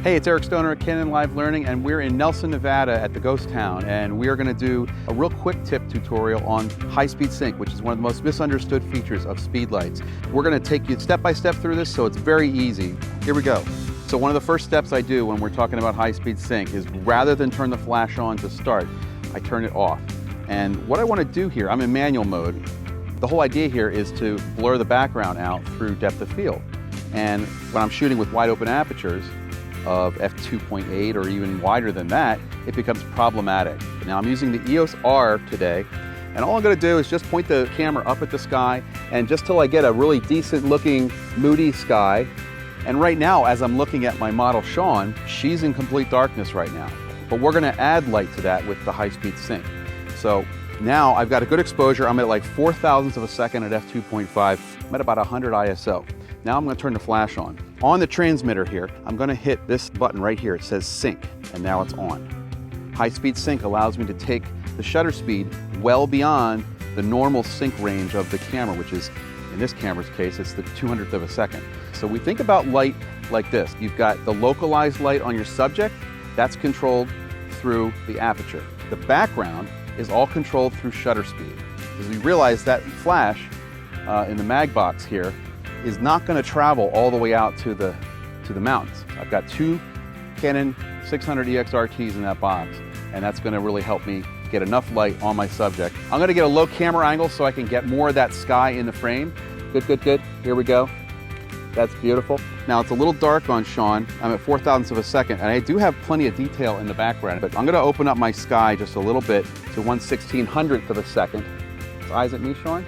Hey, it's Eric Stoner at Canon Live Learning, and we're in Nelson, Nevada at the Ghost Town, and we are going to do a real quick tip tutorial on high-speed sync, which is one of the most misunderstood features of Speedlites. We're going to take you step by step through this, so it's very easy. Here we go. So one of the first steps I do when we're talking about high-speed sync is rather than turn the flash on to start, I turn it off. And what I want to do here, I'm in manual mode. The whole idea here is to blur the background out through depth of field. And when I'm shooting with wide open apertures of f2.8 or even wider than that, it becomes problematic. Now I'm using the EOS R today, and all I'm going to do is just point the camera up at the sky, and just till I get a really decent looking moody sky. And right now, as I'm looking at my model Sean, she's in complete darkness right now. But we're going to add light to that with the high-speed sync. So now I've got a good exposure. I'm at like 4 thousandths of a second at f2.5. I'm at about 100 ISO. Now I'm going to turn the flash on. On the transmitter here, I'm going to hit this button right here. It says sync, and now it's on. High-speed sync allows me to take the shutter speed well beyond the normal sync range of the camera, which is, in this camera's case, it's the 200th of a second. So we think about light like this. You've got the localized light on your subject. That's controlled through the aperture. The background is all controlled through shutter speed. As we realize that flash in the mag box here is not going to travel all the way out to the mountains. I've got 2 Canon 600 EXRTs in that box, and that's going to really help me get enough light on my subject. I'm going to get a low camera angle so I can get more of that sky in the frame. Good, good, good. Here we go. That's beautiful. Now it's a little dark on Sean. I'm at 4 thousandths of a second, and I do have plenty of detail in the background, but I'm going to open up my sky just a little bit to 1/1600th of a second. Eyes at me, Sean.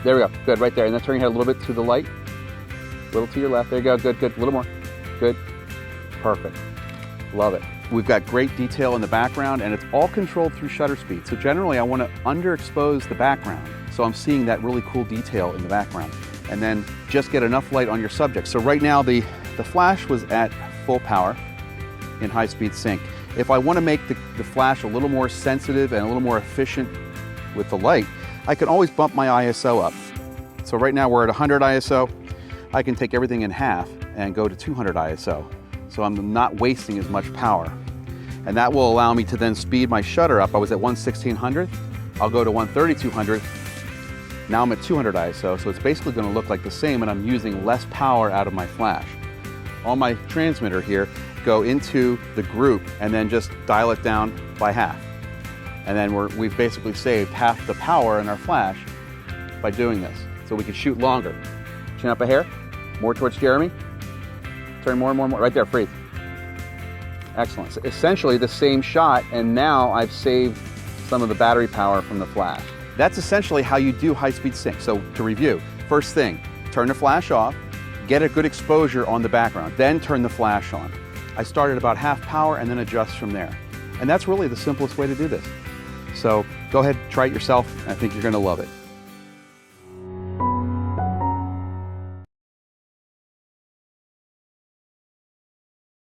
There we go, good, right there. And then turn your head a little bit to the light, a little to your left. There you go, good, good, a little more. Good, perfect, love it. We've got great detail in the background, and it's all controlled through shutter speed. So generally I want to underexpose the background, so I'm seeing that really cool detail in the background. And then just get enough light on your subject. So right now the flash was at full power in high-speed sync. If I want to make the flash a little more sensitive and a little more efficient with the light, I can always bump my ISO up. So right now we're at 100 ISO. I can take everything in half and go to 200 ISO. So I'm not wasting as much power. And that will allow me to then speed my shutter up. I was at 1/1600th. I'll go to 1/3200th. Now I'm at 200 ISO, so it's basically going to look like the same, and I'm using less power out of my flash. On my transmitter here, go into the group and then just dial it down by half. And then we've basically saved half the power in our flash by doing this. So we can shoot longer. Chin up a hair, more towards Jeremy. Turn more and more and more, right there, freeze. Excellent. So essentially the same shot, and now I've saved some of the battery power from the flash. That's essentially how you do high-speed sync. So to review, first thing, turn the flash off, get a good exposure on the background, then turn the flash on. I start at about half power and then adjust from there. And that's really the simplest way to do this. So go ahead, try it yourself, and I think you're going to love it.